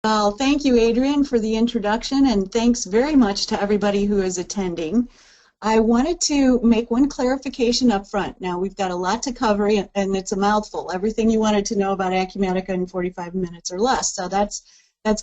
Well, thank you, Adrian, for the introduction, and thanks very much to everybody who is attending. I wanted to make one clarification up front. Now, we've got a lot to cover, and it's a mouthful. Everything you wanted to know about Acumatica in 45 minutes or less. So that's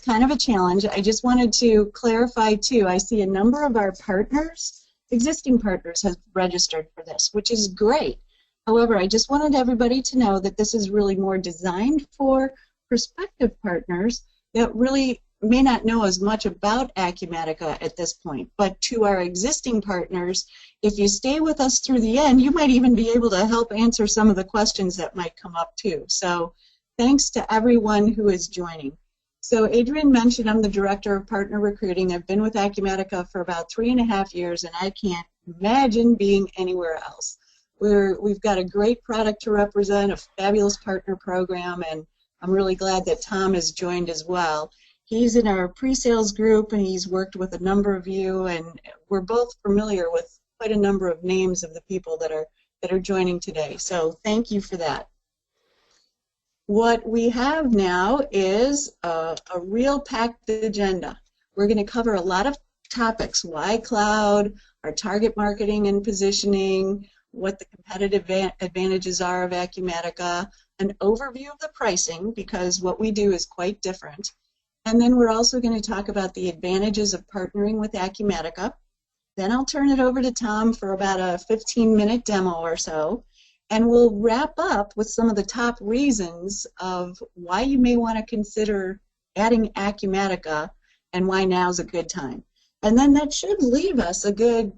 kind of a challenge. I just wanted to clarify, too. I see a number of our partners, existing partners, have registered for this, which is great. However, I just wanted everybody to know that this is really more designed for prospective partners that really may not know as much about Acumatica at this point. But to our existing partners, if you stay with us through the end, you might even be able to help answer some of the questions that might come up too. So thanks to everyone who is joining. So Adrian mentioned I'm the Director of Partner Recruiting. I've been with Acumatica for about 3.5 years, and I can't imagine being anywhere else. We've got a great product to represent, a fabulous partner program, and I'm really glad that Tom has joined as well. He's in our pre-sales group, and he's worked with a number of you, and we're both familiar with quite a number of names of the people that are joining today. So thank you for that. What we have now is a real packed agenda. We're going to cover a lot of topics: why cloud, our target marketing and positioning, what the competitive advantages are of Acumatica, an overview of the pricing, because what we do is quite different. And then we're also going to talk about the advantages of partnering with Acumatica. Then I'll turn it over to Tom for about a 15-minute demo or so, and we'll wrap up with some of the top reasons of why you may want to consider adding Acumatica and why now's a good time. And then that should leave us a good,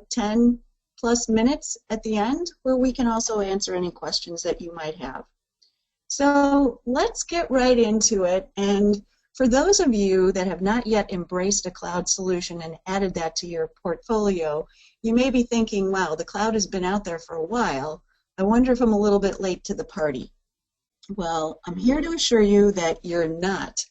10 plus minutes at the end where we can also answer any questions that you might have. So let's get right into it. And for those of you that have not yet embraced a cloud solution and added that to your portfolio, you may be thinking, wow, the cloud has been out there for a while. I wonder if I'm a little bit late to the party. Well, I'm here to assure you that you're not.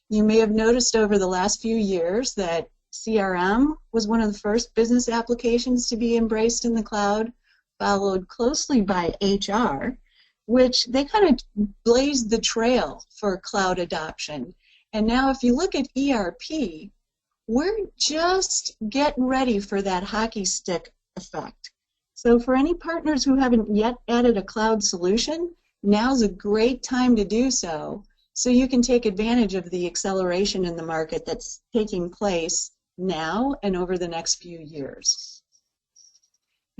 You may have noticed over the last few years that CRM was one of the first business applications to be embraced in the cloud, followed closely by HR, which they kind of blazed the trail for cloud adoption. And now if you look at ERP, we're just getting ready for that hockey stick effect. So for any partners who haven't yet added a cloud solution, now's a great time to do so you can take advantage of the acceleration in the market that's taking place now and over the next few years.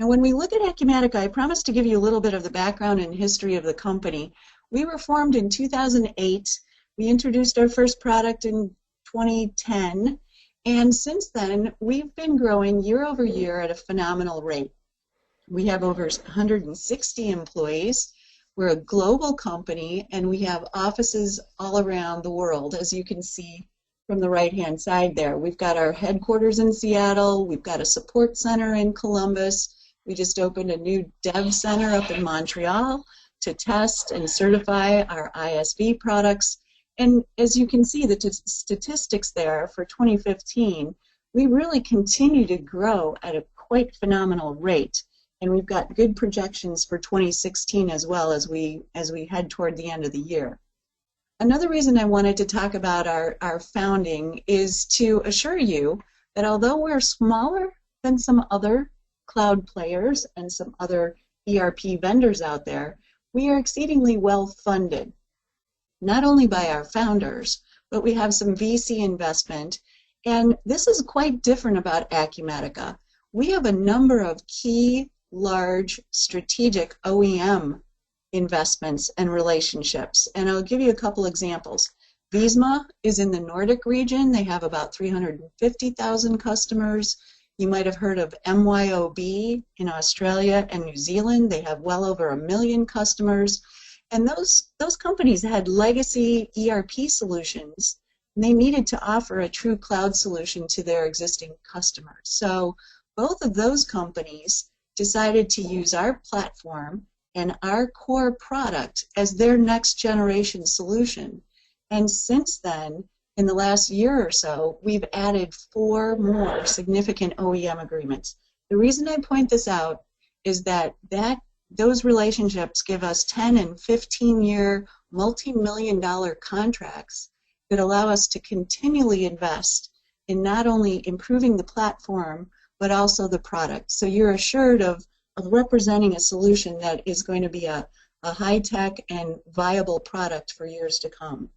Now, when we look at Acumatica, I promised to give you a little bit of the background and history of the company. We were formed in 2008. We introduced our first product in 2010, and since then, we've been growing year over year at a phenomenal rate. We have over 160 employees. We're a global company, and we have offices all around the world, as you can see from the right-hand side there. We've got our headquarters in Seattle. We've got a support center in Columbus. We just opened a new dev center up in Montreal to test and certify our ISV products. And as you can see, the statistics there for 2015, we really continue to grow at a quite phenomenal rate. And we've got good projections for 2016 as well as we head toward the end of the year. Another reason I wanted to talk about our founding is to assure you that although we're smaller than some other cloud players and some other ERP vendors out there, we are exceedingly well funded, not only by our founders, but we have some VC investment. And this is quite different about Acumatica. We have a number of key, large, strategic OEM investments and relationships. And I'll give you a couple examples. Visma is in the Nordic region. They have about 350,000 customers. You might have heard of MYOB in Australia and New Zealand. They have well over 1 million customers. And those companies had legacy ERP solutions, and they needed to offer a true cloud solution to their existing customers. So both of those companies decided to use our platform and our core product as their next generation solution. And since then, in the last year or so, we've added 4 more significant OEM agreements. The reason I point this out is that those relationships give us 10 and 15-year multi-million-dollar contracts, that allow us to continually invest in not only improving the platform, but also the product. So you're assured of representing a solution that is going to be a high-tech and viable product for years to come.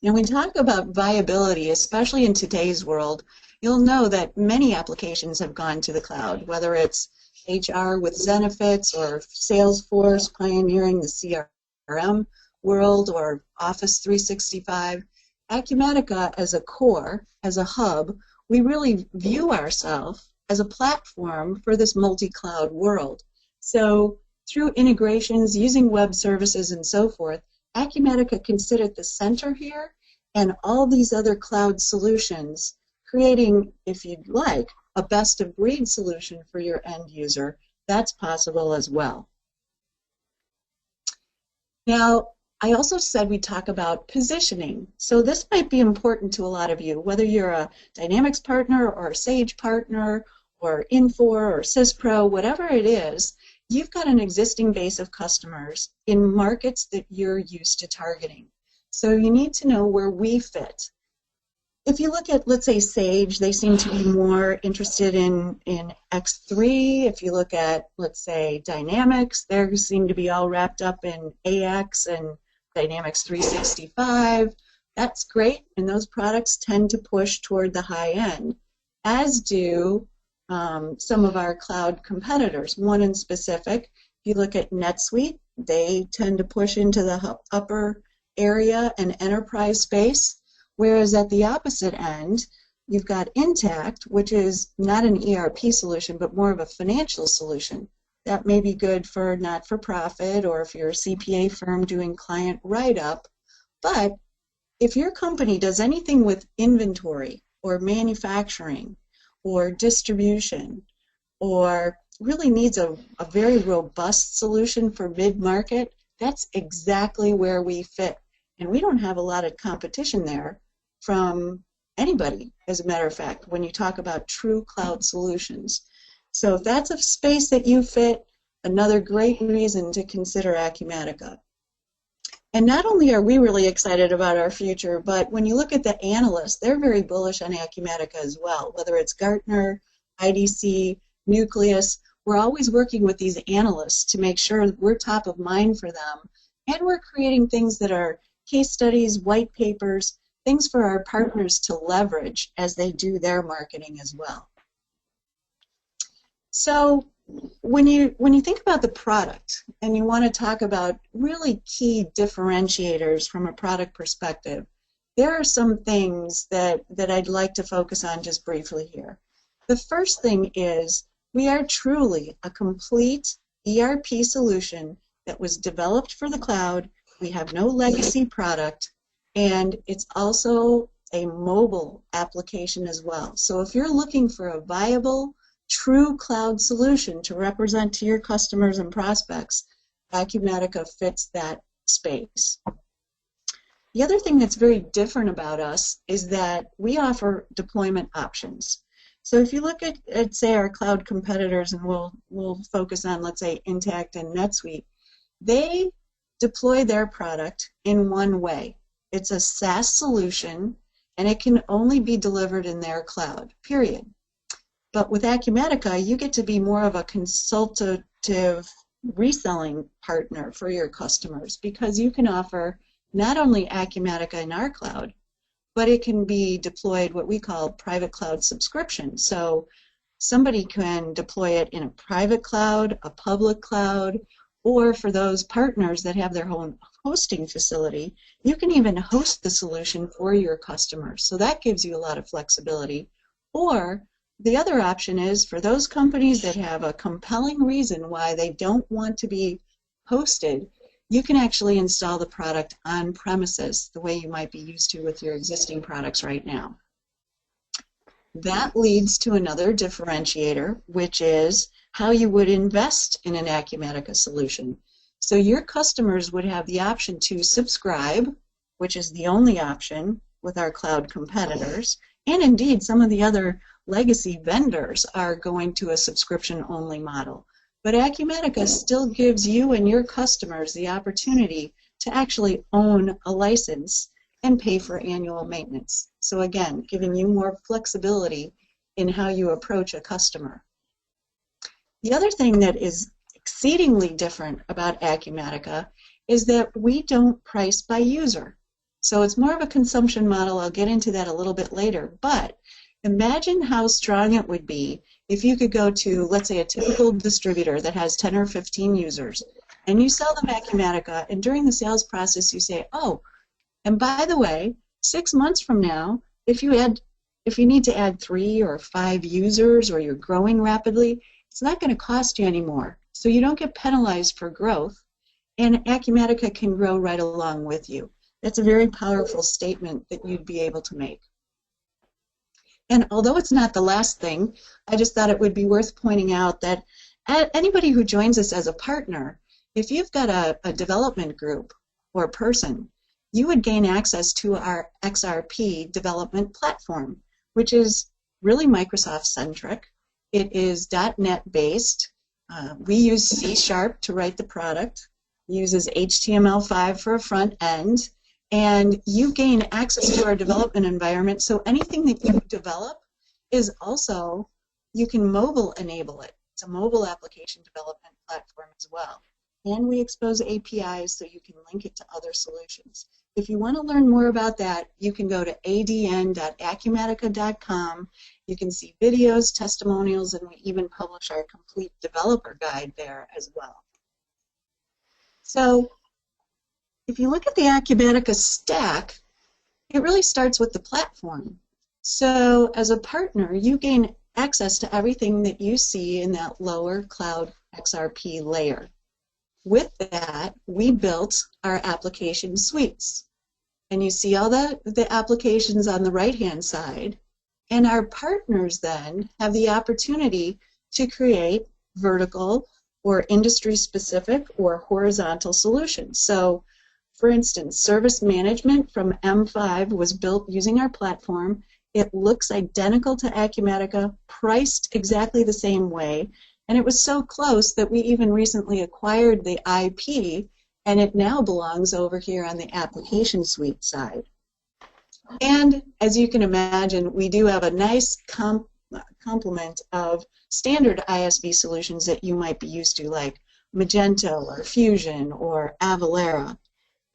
Now, when we talk about viability, especially in today's world, you'll know that many applications have gone to the cloud, whether it's HR with Zenefits or Salesforce pioneering the CRM world or Office 365. Acumatica as a core, as a hub, we really view ourselves as a platform for this multi-cloud world. So through integrations, using web services and so forth, Acumatica can sit at the center here and all these other cloud solutions, creating, if you'd like, a best-of-breed solution for your end user. That's possible as well. Now, I also said we'd talk about positioning. So this might be important to a lot of you, whether you're a Dynamics partner or a Sage partner or Infor or Syspro, whatever it is, you've got an existing base of customers in markets that you're used to targeting. So you need to know where we fit. If you look at, let's say, Sage, they seem to be more interested in X3. If you look at, let's say, Dynamics, they seem to be all wrapped up in AX and Dynamics 365. That's great, and those products tend to push toward the high end, as do some of our cloud competitors. One in specific, if you look at NetSuite, they tend to push into the upper area and enterprise space, whereas at the opposite end, you've got Intact, which is not an ERP solution, but more of a financial solution. That may be good for not-for-profit or if you're a CPA firm doing client write-up. But if your company does anything with inventory or manufacturing or distribution or really needs a very robust solution for mid-market, that's exactly where we fit. And we don't have a lot of competition there from anybody, as a matter of fact, when you talk about true cloud solutions. So if that's a space that you fit, another great reason to consider Acumatica. And not only are we really excited about our future, but when you look at the analysts, they're very bullish on Acumatica as well, whether it's Gartner, IDC, Nucleus. We're always working with these analysts to make sure we're top of mind for them, and we're creating things that are case studies, white papers, things for our partners to leverage as they do their marketing as well. So when you think about the product and you want to talk about really key differentiators from a product perspective, there are some things that I'd like to focus on just briefly here. The first thing is we are truly a complete ERP solution that was developed for the cloud. We have no legacy product, and it's also a mobile application as well. So if you're looking for a viable, true cloud solution to represent to your customers and prospects, Acumatica fits that space. The other thing that's very different about us is that we offer deployment options. So if you look at say, our cloud competitors, and we'll focus on, let's say, Intact and NetSuite, they deploy their product in one way. It's a SaaS solution, and it can only be delivered in their cloud, period. But with Acumatica, you get to be more of a consultative reselling partner for your customers, because you can offer not only Acumatica in our cloud, but it can be deployed what we call private cloud subscription. So somebody can deploy it in a private cloud, a public cloud, or for those partners that have their own hosting facility, you can even host the solution for your customers. So that gives you a lot of flexibility. Or the other option is for those companies that have a compelling reason why they don't want to be hosted, you can actually install the product on premises the way you might be used to with your existing products right now. That leads to another differentiator, which is how you would invest in an Acumatica solution. So your customers would have the option to subscribe, which is the only option with our cloud competitors, and indeed some of the other legacy vendors are going to a subscription-only model. But Acumatica still gives you and your customers the opportunity to actually own a license and pay for annual maintenance. So again, giving you more flexibility in how you approach a customer. The other thing that is exceedingly different about Acumatica is that we don't price by user. So it's more of a consumption model. I'll get into that a little bit later. But imagine how strong it would be if you could go to, let's say, a typical distributor that has 10 or 15 users, and you sell them Acumatica, and during the sales process you say, oh, and by the way, 6 months from now, if you need to add 3 or 5 users or you're growing rapidly, it's not going to cost you anymore. So you don't get penalized for growth, and Acumatica can grow right along with you. That's a very powerful statement that you'd be able to make. And although it's not the last thing, I just thought it would be worth pointing out that anybody who joins us as a partner, if you've got a development group or person, you would gain access to our XRP development platform, which is really Microsoft-centric. It is .NET based. We use C# to write the product. It uses HTML5 for a front end. And you gain access to our development environment, so anything that you develop is also, you can mobile enable it. It's a mobile application development platform as well. And we expose APIs so you can link it to other solutions. If you want to learn more about that, you can go to adn.acumatica.com. You can see videos, testimonials, and we even publish our complete developer guide there as well. So if you look at the Acumatica stack, it really starts with the platform. So as a partner, you gain access to everything that you see in that lower Cloud XRP layer. With that, we built our application suites. And you see all the applications on the right-hand side. And our partners then have the opportunity to create vertical or industry-specific or horizontal solutions. So for instance, service management from M5 was built using our platform. It looks identical to Acumatica, priced exactly the same way, and it was so close that we even recently acquired the IP, and it now belongs over here on the application suite side. And as you can imagine, we do have a nice complement of standard ISV solutions that you might be used to, like Magento or Fusion or Avalara.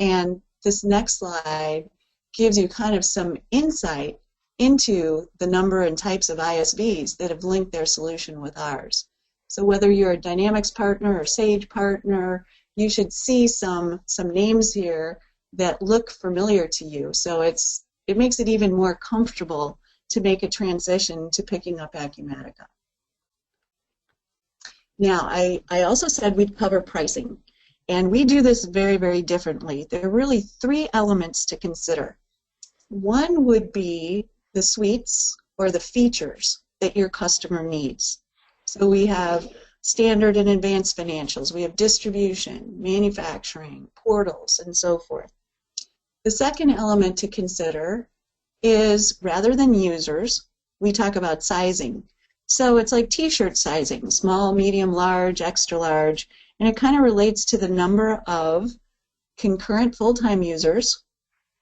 And this next slide gives you kind of some insight into the number and types of ISVs that have linked their solution with ours. So whether you're a Dynamics partner or Sage partner, you should see some names here that look familiar to you. So it makes it even more comfortable to make a transition to picking up Acumatica. Now, I also said we'd cover pricing. And we do this very, very differently. There are really 3 elements to consider. One would be the suites or the features that your customer needs. So we have standard and advanced financials. We have distribution, manufacturing, portals, and so forth. The second element to consider is, rather than users, we talk about sizing. So it's like t-shirt sizing, small, medium, large, extra large. And it kind of relates to the number of concurrent full-time users.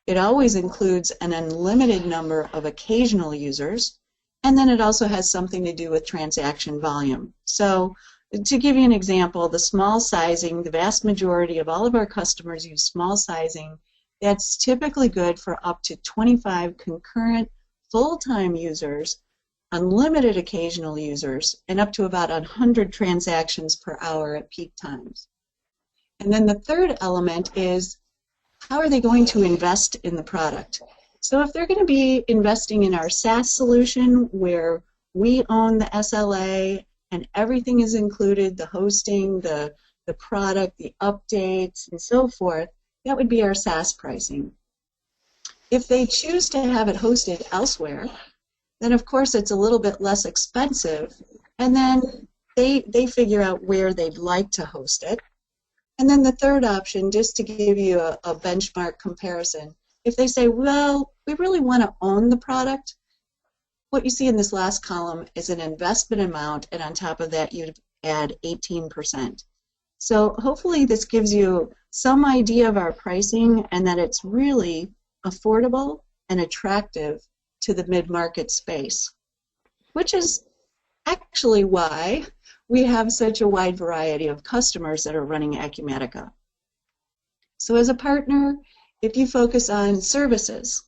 It always includes an unlimited number of occasional users. And then it also has something to do with transaction volume. So to give you an example, the small sizing, the vast majority of all of our customers use small sizing. That's typically good for up to 25 concurrent full-time users, unlimited occasional users, and up to about 100 transactions per hour at peak times. And then the third element is, how are they going to invest in the product? So if they're going to be investing in our SaaS solution where we own the SLA and everything is included, the hosting, the product, the updates, and so forth, that would be our SaaS pricing. If they choose to have it hosted elsewhere, then of course it's a little bit less expensive, and then they figure out where they'd like to host it. And then the third option, just to give you a benchmark comparison, if they say, well, we really want to own the product, what you see in this last column is an investment amount, and on top of that you'd add 18%. So hopefully this gives you some idea of our pricing and that it's really affordable, and attractive to the mid-market space, which is actually why we have such a wide variety of customers that are running Acumatica. So as a partner, if you focus on services,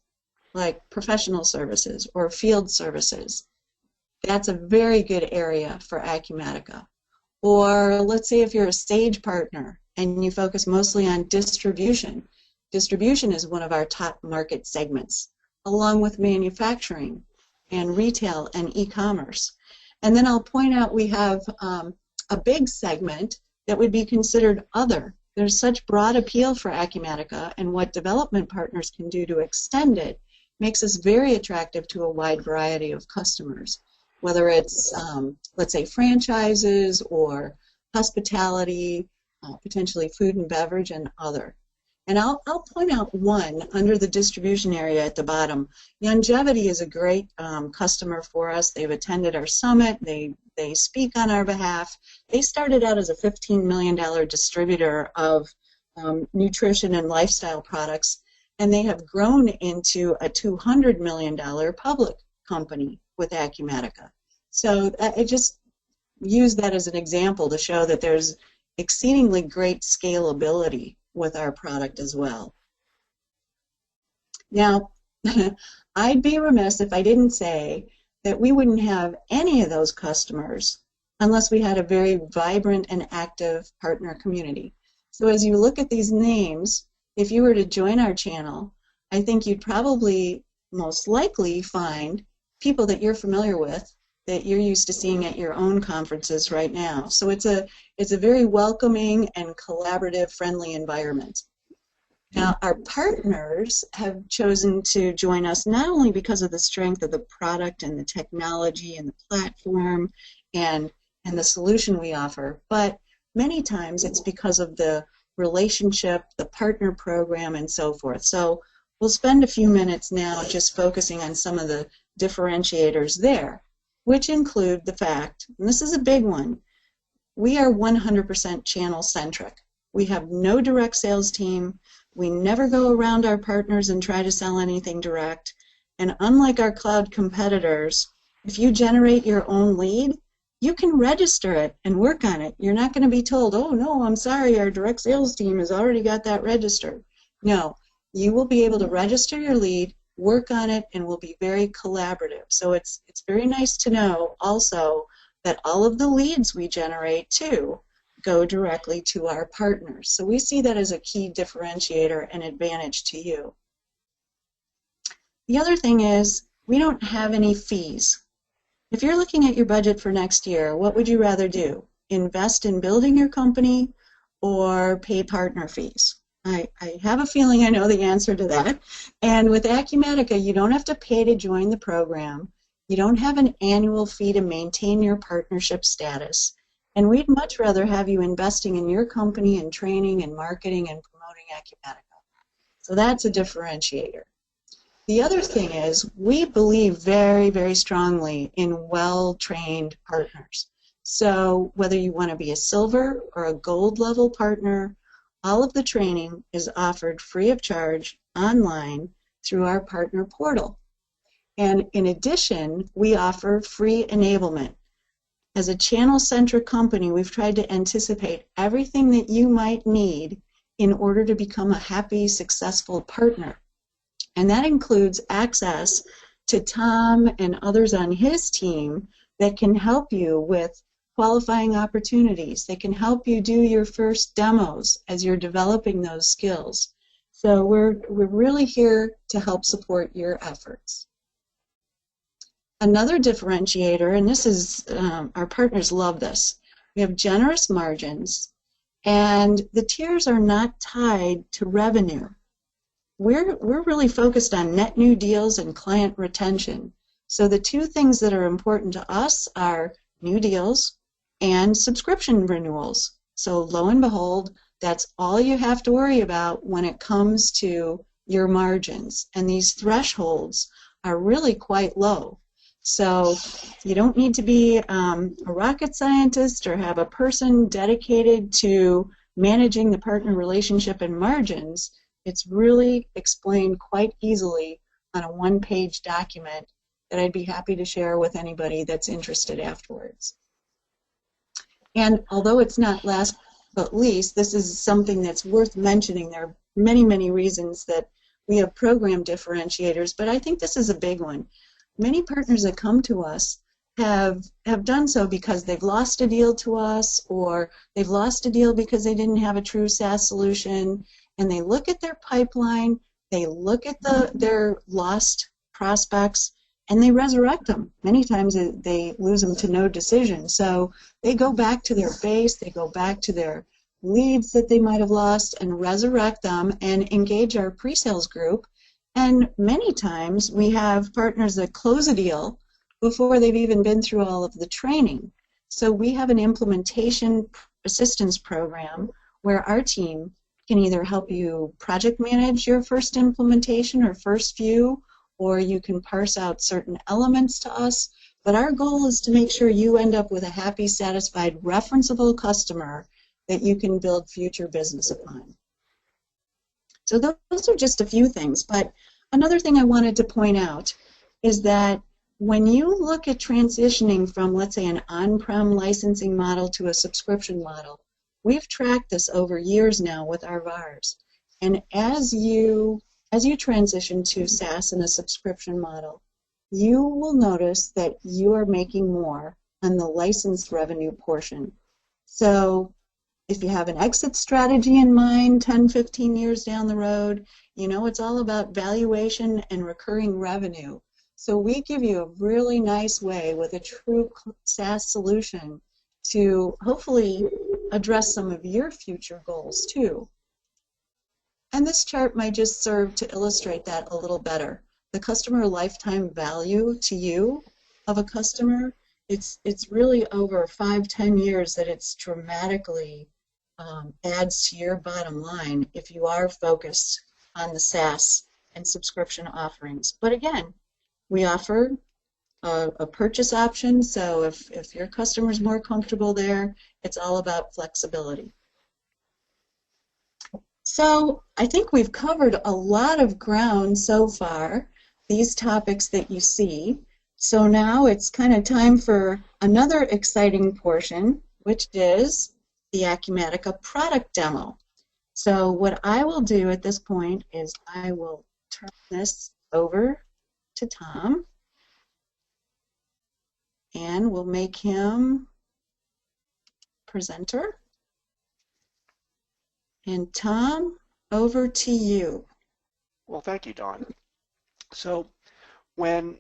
like professional services or field services, that's a very good area for Acumatica. Or let's say if you're a stage partner and you focus mostly on distribution. Distribution is one of our top market segments, along with manufacturing and retail and e-commerce. And then I'll point out we have a big segment that would be considered other. There's such broad appeal for Acumatica, and what development partners can do to extend it makes us very attractive to a wide variety of customers, whether it's, let's say, franchises or hospitality, potentially food and beverage, and other. And I'll point out one under the distribution area at the bottom. Longevity is a great customer for us. They've attended our summit. They speak on our behalf. They started out as a $15 million distributor of nutrition and lifestyle products, and they have grown into a $200 million public company with Acumatica. So I just use that as an example to show that there's exceedingly great scalability with our product as well. Now, I'd be remiss if I didn't say that we wouldn't have any of those customers unless we had a very vibrant and active partner community. So as you look at these names, if you were to join our channel, I think you'd probably most likely find people that you're familiar with, that you're used to seeing at your own conferences right now. So it's a very welcoming and collaborative, friendly environment. Now, our partners have chosen to join us not only because of the strength of the product and the technology and the platform and the solution we offer, but many times it's because of the relationship, the partner program, and so forth. So we'll spend a few minutes now just focusing on some of the differentiators there, which include the fact, and this is a big one, we are 100% channel-centric. We have no direct sales team. We never go around our partners and try to sell anything direct. And unlike our cloud competitors, if you generate your own lead, you can register it and work on it. You're not going to be told, oh, no, I'm sorry, our direct sales team has already got that registered. No, you will be able to register your lead, work on it, and will be very collaborative. So it's very nice to know also that all of the leads we generate, too, go directly to our partners. So we see that as a key differentiator and advantage to you. The other thing is we don't have any fees. If you're looking at your budget for next year, what would you rather do? Invest in building your company or pay partner fees? I have a feeling I know the answer to that. And with Acumatica, you don't have to pay to join the program. You don't have an annual fee to maintain your partnership status. And we'd much rather have you investing in your company and training and marketing and promoting Acumatica. So that's a differentiator. The other thing is we believe very, very strongly in well-trained partners. So whether you want to be a silver or a gold level partner, all of the training is offered free of charge online through our partner portal. And in addition, we offer free enablement. As a channel-centric company, we've tried to anticipate everything that you might need in order to become a happy, successful partner. And that includes access to Tom and others on his team that can help you with qualifying opportunities. They can help you do your first demos as you're developing those skills. So we're really here to help support your efforts. Another differentiator, and this is, our partners love this, we have generous margins, and the tiers are not tied to revenue. We're really focused on net new deals and client retention. So the two things that are important to us are new deals and subscription renewals. So lo and behold, that's all you have to worry about when it comes to your margins. And these thresholds are really quite low. So you don't need to be a rocket scientist or have a person dedicated to managing the partner relationship and margins. It's really explained quite easily on a one-page document that I'd be happy to share with anybody that's interested afterwards. And although it's not last but least, this is something that's worth mentioning. There are many, many reasons that we have program differentiators, but I think this is a big one. Many partners that come to us have done so because they've lost a deal to us, or they've lost a deal because they didn't have a true SaaS solution, and they look at their pipeline, they look at their lost prospects, and they resurrect them. Many times they lose them to no decision. So they go back to their base, they go back to their leads that they might have lost and resurrect them and engage our pre-sales group. And many times we have partners that close a deal before they've even been through all of the training. So we have an implementation assistance program where our team can either help you project manage your first implementation or first few, or you can parse out certain elements to us. But our goal is to make sure you end up with a happy, satisfied, referenceable customer that you can build future business upon. So those are just a few things. But another thing I wanted to point out is that when you look at transitioning from, let's say, an on-prem licensing model to a subscription model, we've tracked this over years now with our VARs. And as you transition to SaaS and a subscription model, you will notice that you are making more on the licensed revenue portion. So if you have an exit strategy in mind 10, 15 years down the road, you know it's all about valuation and recurring revenue. So we give you a really nice way with a true SaaS solution to hopefully address some of your future goals too. And this chart might just serve to illustrate that a little better. The customer lifetime value to you of a customer, it's really over 5-10 years that it's dramatically adds to your bottom line if you are focused on the SaaS and subscription offerings. But again, we offer a purchase option, so if your customer's more comfortable there, it's all about flexibility. So I think we've covered a lot of ground so far, these topics that you see. So now it's kind of time for another exciting portion, which is the Acumatica product demo. So what I will do at this point is I will turn this over to Tom, and we'll make him presenter. And Tom, over to you. Well, thank you, Dawn. So when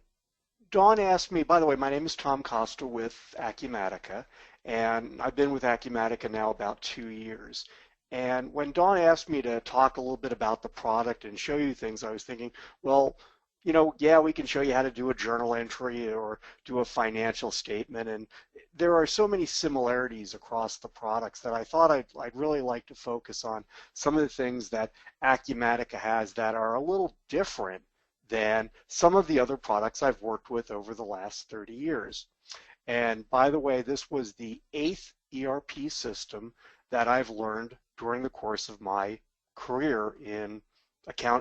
Dawn asked me, by the way, my name is Tom Costa with Acumatica, and I've been with Acumatica now about 2 years. And when Dawn asked me to talk a little bit about the product and show you things, I was thinking, well, you know, yeah, we can show you how to do a journal entry or do a financial statement, and there are so many similarities across the products that I thought I'd really like to focus on some of the things that Acumatica has that are a little different than some of the other products I've worked with over the last 30 years. And by the way, this was the 8th ERP system that I've learned during the course of my career in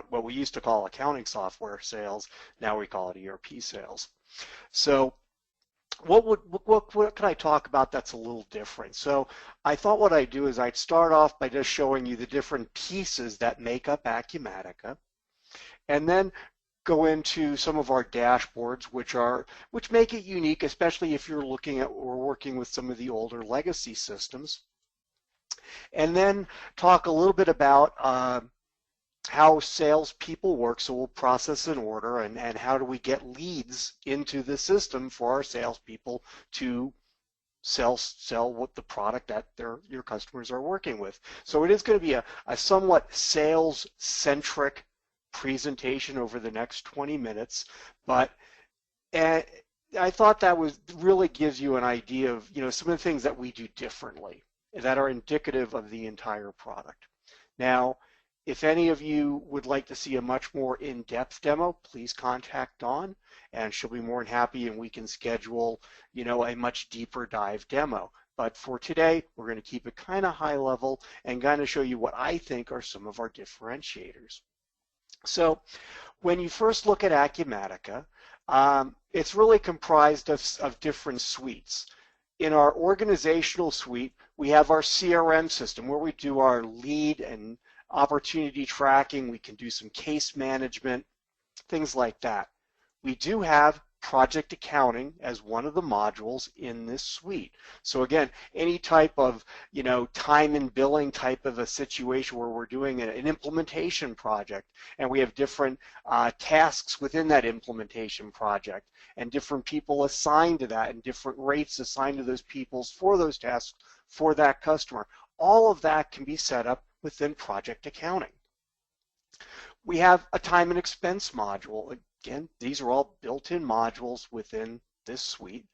what we used to call accounting software sales. Now we call it ERP sales. So what can I talk about that's a little different? So I thought what I'd do is I'd start off by just showing you the different pieces that make up Acumatica, and then go into some of our dashboards, which make it unique, especially if you're looking at or working with some of the older legacy systems. And then talk a little bit about how salespeople work, so we'll process an order, and how do we get leads into the system for our salespeople to sell what the product that your customers are working with. So it is going to be a somewhat sales-centric presentation over the next 20 minutes, but I thought that really gives you an idea of some of the things that we do differently that are indicative of the entire product. Now, if any of you would like to see a much more in-depth demo, please contact Dawn, and she'll be more than happy, and we can schedule, a much deeper dive demo. But for today, we're going to keep it kind of high level and kind of show you what I think are some of our differentiators. So when you first look at Acumatica, it's really comprised of different suites. In our organizational suite, we have our CRM system where we do our lead and opportunity tracking. We can do some case management, things like that. We do have project accounting as one of the modules in this suite. So again, any type of, time and billing type of a situation where we're doing an implementation project and we have different tasks within that implementation project and different people assigned to that and different rates assigned to those people for those tasks for that customer. All of that can be set up within project accounting. We have a time and expense module. Again, these are all built-in modules within this suite.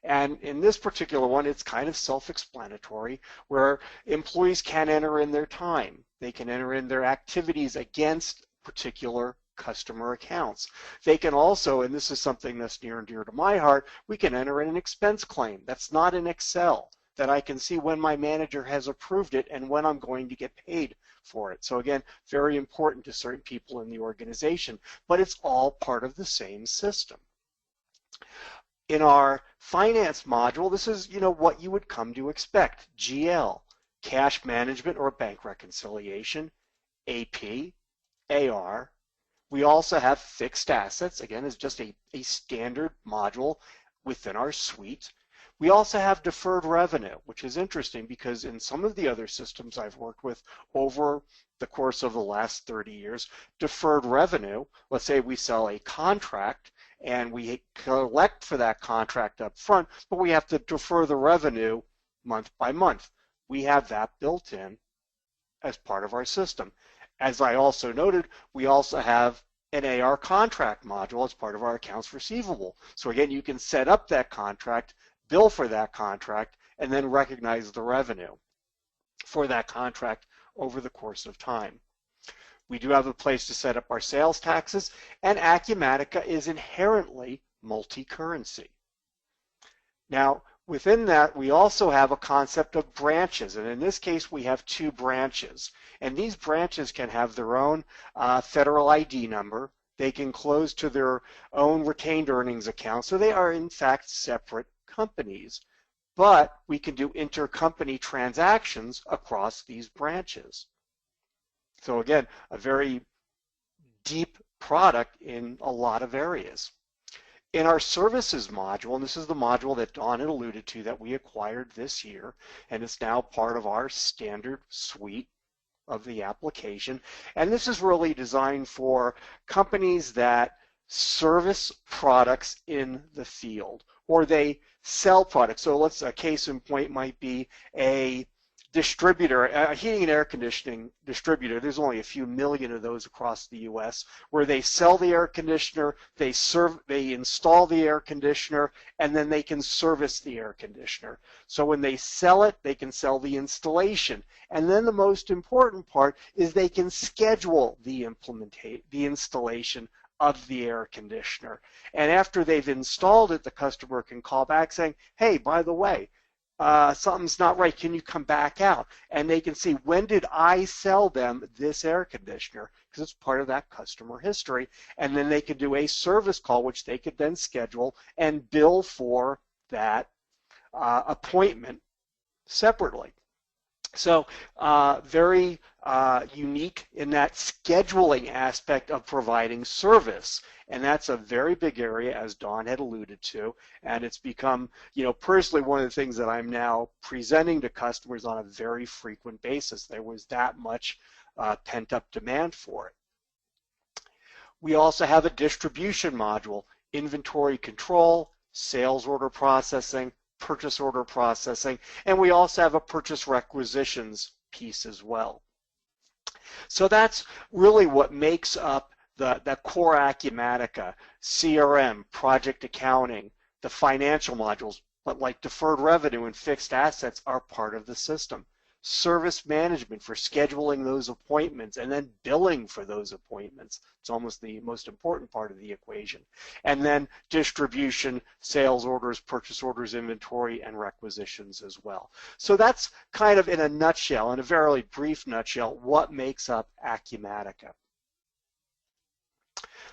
And in this particular one, it's kind of self-explanatory, where employees can enter in their time. They can enter in their activities against particular customer accounts. They can also, and this is something that's near and dear to my heart, we can enter in an expense claim. That's not in Excel, that I can see when my manager has approved it and when I'm going to get paid for it. So again, very important to certain people in the organization, but it's all part of the same system. In our finance module, this is what you would come to expect. GL, cash management or bank reconciliation, AP, AR. We also have fixed assets. Again, it's just a standard module within our suite. We also have deferred revenue, which is interesting because in some of the other systems I've worked with over the course of the last 30 years, deferred revenue, let's say we sell a contract and we collect for that contract up front, but we have to defer the revenue month by month. We have that built in as part of our system. As I also noted, we also have an AR contract module as part of our accounts receivable. So again, you can set up that contract, bill for that contract, and then recognize the revenue for that contract over the course of time. We do have a place to set up our sales taxes, and Acumatica is inherently multi-currency. Now, within that, we also have a concept of branches, and in this case, we have 2 branches. And these branches can have their own federal ID number. They can close to their own retained earnings account, so they are in fact separate companies, but we can do intercompany transactions across these branches. So again, a very deep product in a lot of areas. In our services module, and this is the module that Dawn had alluded to that we acquired this year, and it's now part of our standard suite of the application, and this is really designed for companies that service products in the field, or they sell products. So a case in point might be a distributor, a heating and air conditioning distributor. There's only a few million of those across the US, where they sell the air conditioner, they install the air conditioner, and then they can service the air conditioner. So when they sell it, they can sell the installation. And then the most important part is they can schedule the installation of the air conditioner. And after they've installed it, the customer can call back saying, hey, by the way, something's not right, can you come back out? And they can see, when did I sell them this air conditioner? Because it's part of that customer history. And then they could do a service call, which they could then schedule and bill for that appointment separately. So very unique in that scheduling aspect of providing service. And that's a very big area, as Dawn had alluded to. And it's become, personally one of the things that I'm now presenting to customers on a very frequent basis. There was that much pent-up demand for it. We also have a distribution module, inventory control, sales order processing, purchase order processing, and we also have a purchase requisitions piece as well. So that's really what makes up the core Acumatica, CRM, project accounting, the financial modules, but like deferred revenue and fixed assets are part of the system. service management for scheduling those appointments and then billing for those appointments. It's almost the most important part of the equation. And then distribution, sales orders, purchase orders, inventory, and requisitions as well. So that's kind of in a nutshell, in a very brief nutshell, what makes up Acumatica.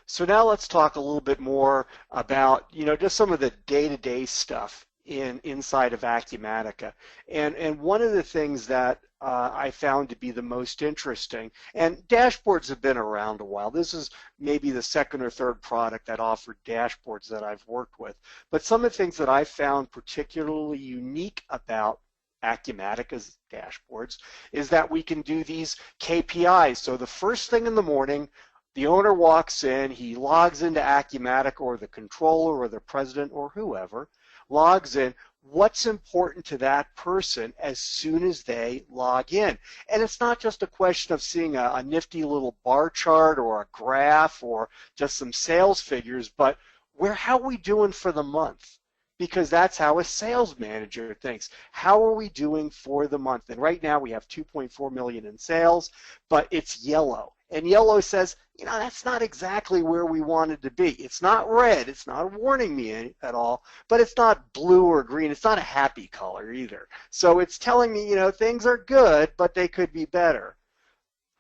So now let's talk a little bit more about, just some of the day-to-day stuff inside of Acumatica. And one of the things that I found to be the most interesting, and dashboards have been around a while. This is maybe the second or third product that offered dashboards that I've worked with. But some of the things that I found particularly unique about Acumatica's dashboards is that we can do these KPIs. So the first thing in the morning, the owner walks in, he logs into Acumatica, or the controller or the president or whoever logs in. What's important to that person as soon as they log in? And it's not just a question of seeing a nifty little bar chart or a graph or just some sales figures, but how are we doing for the month? Because that's how a sales manager thinks. How are we doing for the month? And right now we have 2.4 million in sales, but it's yellow. And yellow says, that's not exactly where we wanted to be. It's not red. It's not warning me at all, but it's not blue or green. It's not a happy color either. So it's telling me, things are good, but they could be better.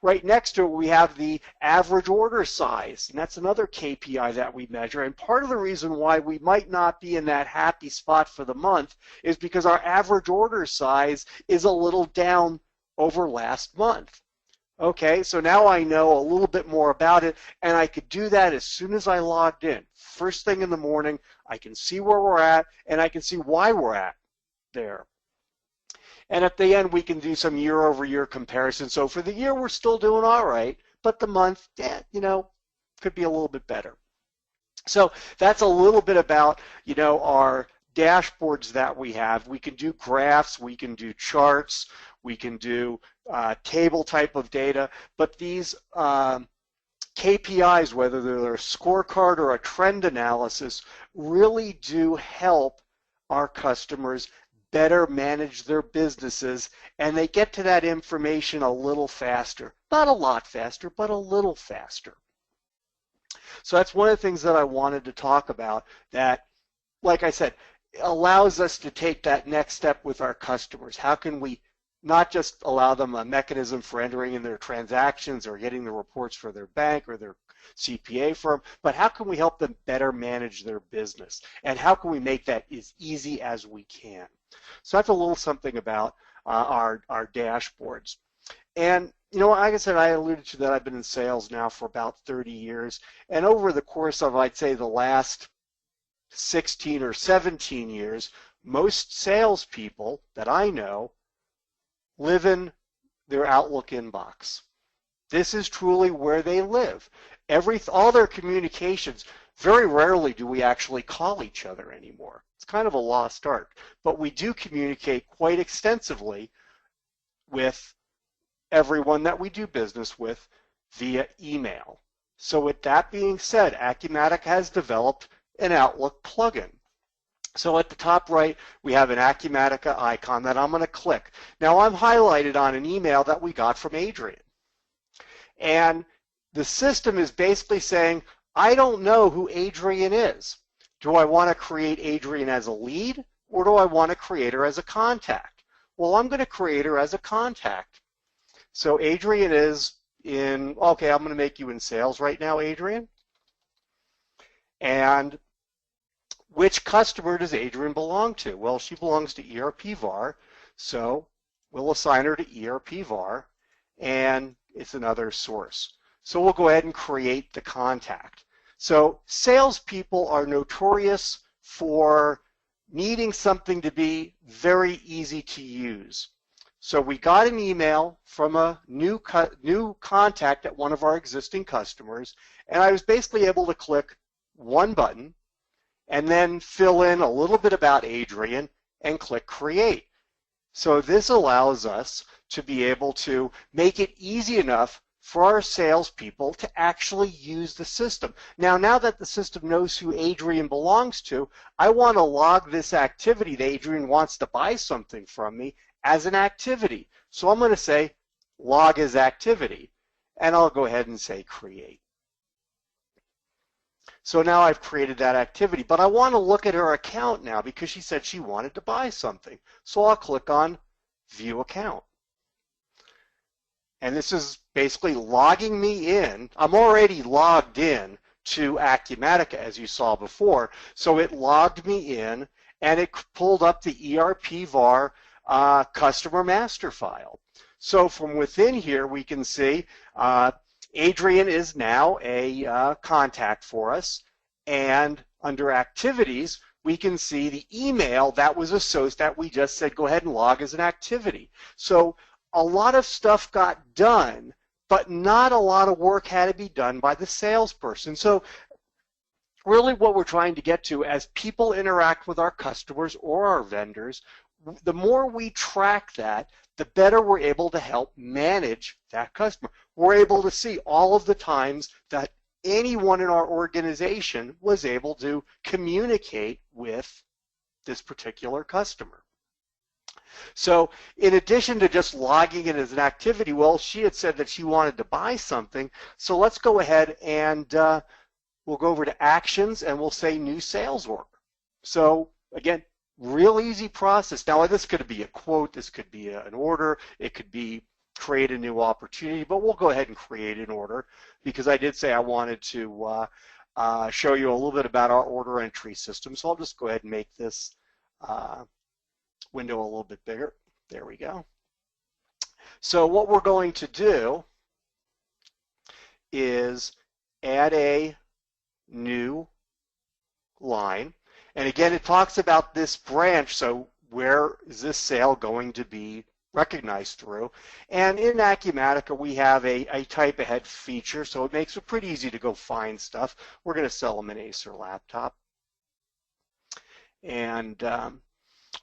Right next to it, we have the average order size, and that's another KPI that we measure. And part of the reason why we might not be in that happy spot for the month is because our average order size is a little down over last month. Okay, so now I know a little bit more about it, and I could do that as soon as I logged in. First thing in the morning, I can see where we're at, and I can see why we're at there. And at the end, we can do some year-over-year comparison. So for the year, we're still doing all right, but the month, could be a little bit better. So that's a little bit about, our dashboards that we have. We can do graphs, we can do charts, we can do table type of data, but these KPIs, whether they're a scorecard or a trend analysis, really do help our customers better manage their businesses, and they get to that information a little faster. Not a lot faster, but a little faster. So that's one of the things that I wanted to talk about that, like I said, allows us to take that next step with our customers. How can we not just allow them a mechanism for entering in their transactions or getting the reports for their bank or their CPA firm, but how can we help them better manage their business? And how can we make that as easy as we can? So that's a little something about our dashboards. And, like I said, I alluded to that I've been in sales now for about 30 years. And over the course of, I'd say, the last 16 or 17 years, most salespeople that I know live in their Outlook inbox. This is truly where they live. All their communications, very rarely do we actually call each other anymore. It's kind of a lost art, but we do communicate quite extensively with everyone that we do business with via email. So with that being said, Acumatica has developed an Outlook plugin. So at the top right, we have an Acumatica icon that I'm going to click. Now I'm highlighted on an email that we got from Adrian. And the system is basically saying, I don't know who Adrian is. Do I want to create Adrian as a lead, or do I want to create her as a contact? Well, I'm going to create her as a contact. So Adrian is I'm going to make you in sales right now, Adrian. And which customer does Adrian belong to? Well, she belongs to ERP VAR, so we'll assign her to ERP VAR, and it's another source. So we'll go ahead and create the contact. So salespeople are notorious for needing something to be very easy to use. So we got an email from a new contact at one of our existing customers, and I was basically able to click one button and then fill in a little bit about Adrian and click Create. So this allows us to be able to make it easy enough for our salespeople to actually use the system. Now that the system knows who Adrian belongs to, I want to log this activity that Adrian wants to buy something from me as an activity. So I'm going to say log as activity, and I'll go ahead and say create. So now I've created that activity, but I want to look at her account now because she said she wanted to buy something. So I'll click on View Account. And this is basically logging me in. I'm already logged in to Acumatica, as you saw before. So it logged me in, and it pulled up the ERP VAR customer master file. So from within here, we can see Adrian is now a contact for us, and under activities, we can see the email that was associated that we just said go ahead and log as an activity. So a lot of stuff got done, but not a lot of work had to be done by the salesperson. So really what we're trying to get to as people interact with our customers or our vendors, the more we track that, the better we're able to help manage that customer. We're able to see all of the times that anyone in our organization was able to communicate with this particular customer. So in addition to just logging it as an activity, well, she had said that she wanted to buy something. So let's go ahead and we'll go over to actions and we'll say new sales order. So again, real easy process. Now this could be a quote, this could be an order, it could be create a new opportunity, but we'll go ahead and create an order because I did say I wanted to show you a little bit about our order entry system. So I'll just go ahead and make this window a little bit bigger. There we go. So what we're going to do is add a new line. And again, it talks about this branch, so where is this sale going to be recognized through? And in Acumatica, we have a type ahead feature, so it makes it pretty easy to go find stuff. We're going to sell them an Acer laptop. And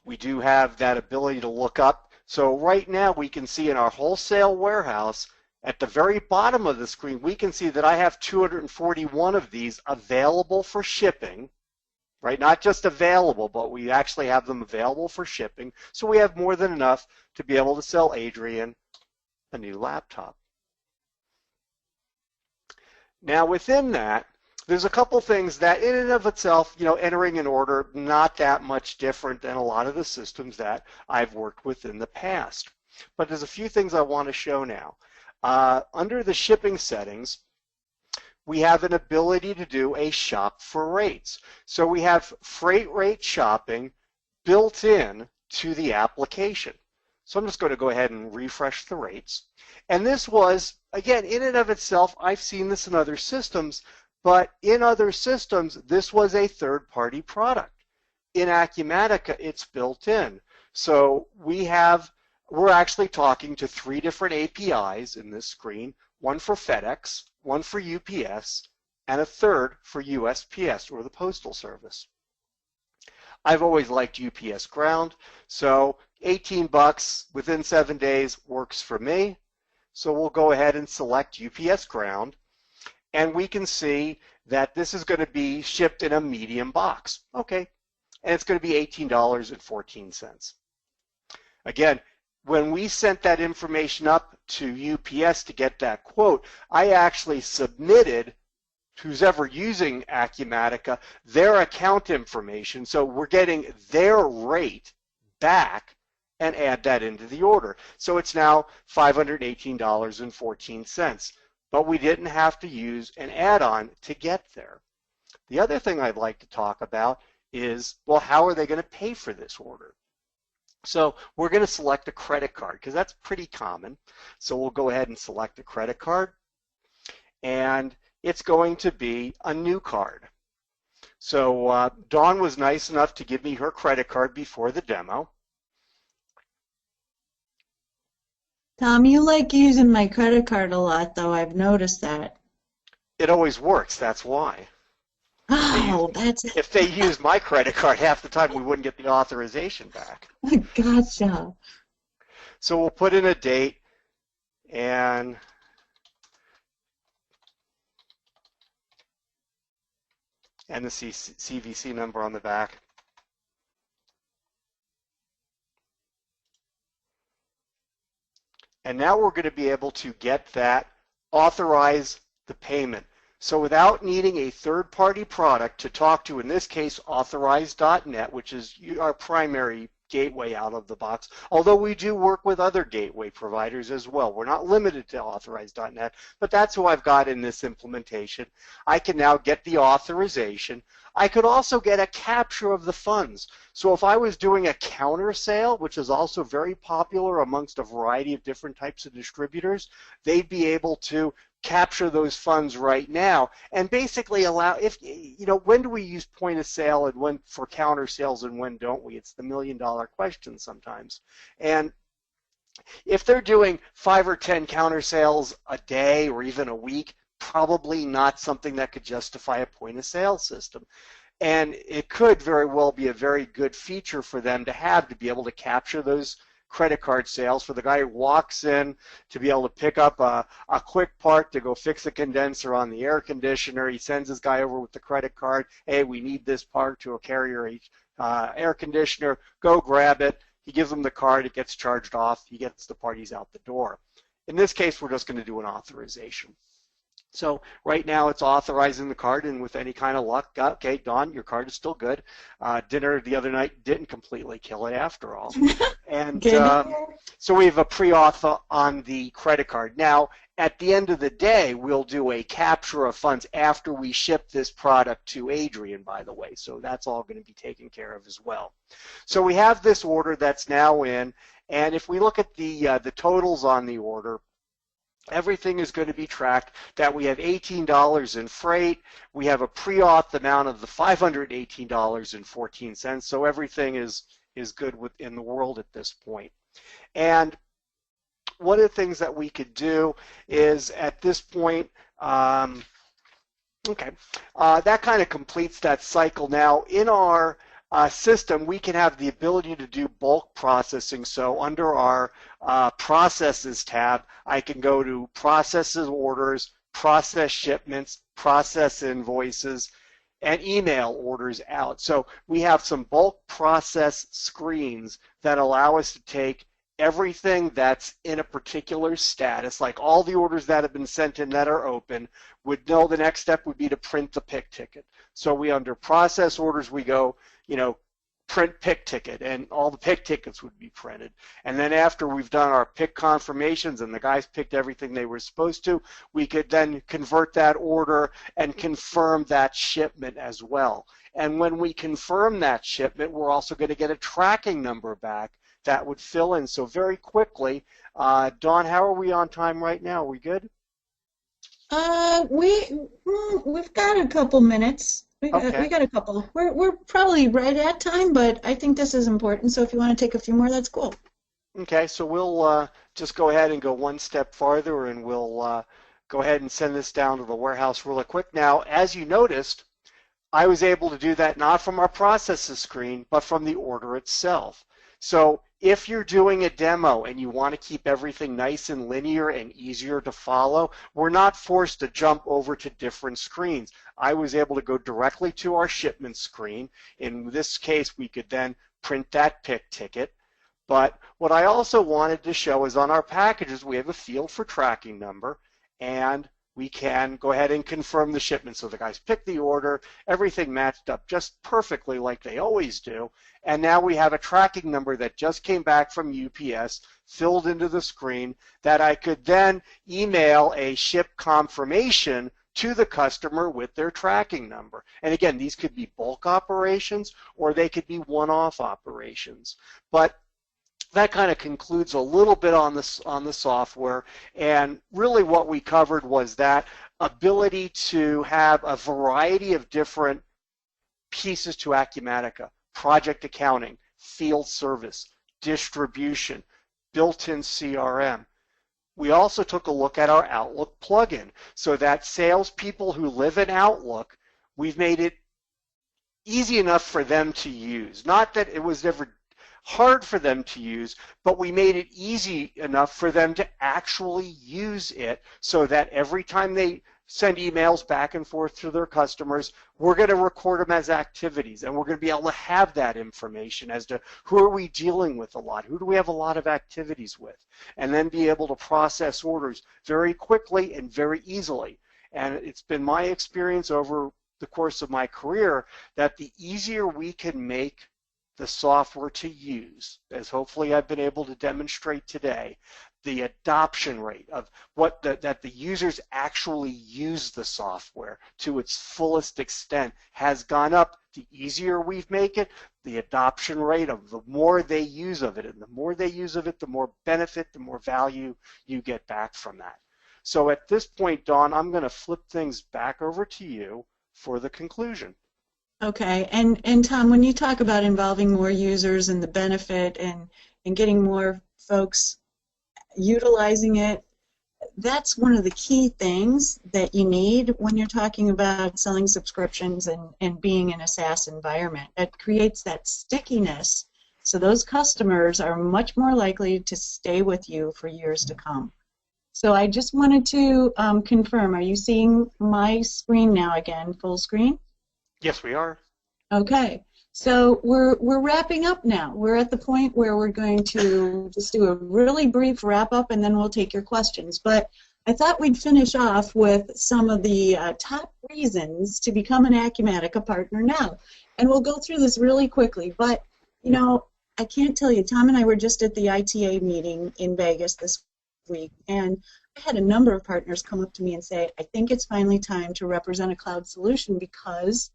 we do have that ability to look up. So right now, we can see in our wholesale warehouse, at the very bottom of the screen, we can see that I have 241 of these available for shipping. Right, not just available, but we actually have them available for shipping. So we have more than enough to be able to sell Adrian a new laptop. Now within that, there's a couple things that in and of itself, entering an order, not that much different than a lot of the systems that I've worked with in the past. But there's a few things I want to show now. Under the shipping settings, we have an ability to do a shop for rates. So we have freight rate shopping built in to the application. So I'm just going to go ahead and refresh the rates. And this was, again, in and of itself, I've seen this in other systems, but in other systems, this was a third-party product. In Acumatica, it's built in. So we're actually talking to 3 different APIs in this screen, one for FedEx, one for UPS, and a third for USPS, or the Postal Service. I've always liked UPS Ground, so $18 within 7 days works for me. So we'll go ahead and select UPS Ground, and we can see that this is going to be shipped in a medium box. Okay, and it's going to be $18.14. Again, when we sent that information up to UPS to get that quote, I actually submitted who's ever using Acumatica their account information, so we're getting their rate back and add that into the order. So it's now $518.14, but we didn't have to use an add-on to get there. The other thing I'd like to talk about is, well, how are they going to pay for this order? So we're going to select a credit card because that's pretty common. So we'll go ahead and select a credit card, and it's going to be a new card. So Dawn was nice enough to give me her credit card before the demo. Tom, you like using my credit card a lot, though. I've noticed that. It always works, that's why. Oh, that's it. If they used my credit card half the time, we wouldn't get the authorization back. Gotcha. So we'll put in a date and the CVC number on the back. And now we're going to be able to get that, authorize the payment. So without needing a third-party product to talk to, in this case, authorize.net, which is our primary gateway out of the box, although we do work with other gateway providers as well. We're not limited to authorize.net, but that's who I've got in this implementation. I can now get the authorization. I could also get a capture of the funds. So if I was doing a counter sale, which is also very popular amongst a variety of different types of distributors, they'd be able to capture those funds right now and basically allow, if you know, when do we use point of sale and when for counter sales and when don't we? It's the million-dollar question sometimes. And if they're doing 5 or 10 counter sales a day or even a week, probably not something that could justify a point of sale system. And it could very well be a very good feature for them to have, to be able to capture those credit card sales for the guy who walks in to be able to pick up a quick part to go fix a condenser on the air conditioner. He sends his guy over with the credit card. Hey, we need this part to a carrier air conditioner. Go grab it. He gives him the card. It gets charged off. He gets the part. He's out the door. In this case, we're just going to do an authorization. So right now it's authorizing the card, and with any kind of luck, okay, Dawn, your card is still good. Dinner the other night didn't completely kill it after all. And so we have a pre-auth on the credit card. Now, at the end of the day, we'll do a capture of funds after we ship this product to Adrian, by the way. So that's all going to be taken care of as well. So we have this order that's now in, and if we look at the totals on the order, everything is going to be tracked. That we have $18 in freight. We have a pre-auth amount of the $518.14. So everything is good within the world at this point. And one of the things that we could do is at this point, that kind of completes that cycle. Now in our system, we can have the ability to do bulk processing. So under our processes tab, I can go to processes orders, process shipments, process invoices, and email orders out. So we have some bulk process screens that allow us to take everything that's in a particular status, like all the orders that have been sent in that are open, would know the next step would be to print the pick ticket. So we, under process orders, we go, print pick ticket, and all the pick tickets would be printed. And then after we've done our pick confirmations and the guys picked everything they were supposed to, we could then convert that order and confirm that shipment as well. And when we confirm that shipment, we're also going to get a tracking number back that would fill in. So very quickly, Dawn, how are we on time right now? Are we good? We've got a couple minutes. We got a couple. We're probably right at time, but I think this is important. So if you want to take a few more, that's cool. Okay, so we'll just go ahead and go one step farther, and we'll go ahead and send this down to the warehouse really quick. Now, as you noticed, I was able to do that not from our processes screen, but from the order itself. So if you're doing a demo and you want to keep everything nice and linear and easier to follow, we're not forced to jump over to different screens. I was able to go directly to our shipment screen. In this case, we could then print that pick ticket. But what I also wanted to show is on our packages, we have a field for tracking number, and we can go ahead and confirm the shipment. So the guys picked the order, everything matched up just perfectly like they always do. And now we have a tracking number that just came back from UPS, filled into the screen, that I could then email a ship confirmation to the customer with their tracking number. And again, these could be bulk operations or they could be one-off operations. But that kind of concludes a little bit on the software, and really what we covered was that ability to have a variety of different pieces to Acumatica: project accounting, field service, distribution, built-in CRM. We also took a look at our Outlook plugin, so that salespeople who live in Outlook, we've made it easy enough for them to use. Not that it was ever hard for them to use, but we made it easy enough for them to actually use it, so that every time they send emails back and forth to their customers. We're going to record them as activities, and we're going to be able to have that information as to who are we dealing with a lot, who do we have a lot of activities with, and then be able to process orders very quickly and very easily. And it's been my experience over the course of my career that the easier we can make the software to use, as hopefully I've been able to demonstrate today, the adoption rate of that the users actually use the software to its fullest extent has gone up. The easier we make it, the adoption rate of the more they use of it, and the more they use of it, the more benefit, the more value you get back from that. So at this point, Dawn, I'm going to flip things back over to you for the conclusion. Okay, and Tom, when you talk about involving more users and the benefit and getting more folks utilizing it, that's one of the key things that you need when you're talking about selling subscriptions and being in a SaaS environment. It creates that stickiness, so those customers are much more likely to stay with you for years to come. So I just wanted to confirm, are you seeing my screen now again, full screen? Yes, we are. Okay, so we're wrapping up now. We're at the point where we're going to just do a really brief wrap-up, and then we'll take your questions. But I thought we'd finish off with some of the top reasons to become an Acumatica Partner Now. And we'll go through this really quickly. But, you know, I can't tell you, Tom and I were just at the ITA meeting in Vegas this week, and I had a number of partners come up to me and say, I think it's finally time to represent a cloud solution because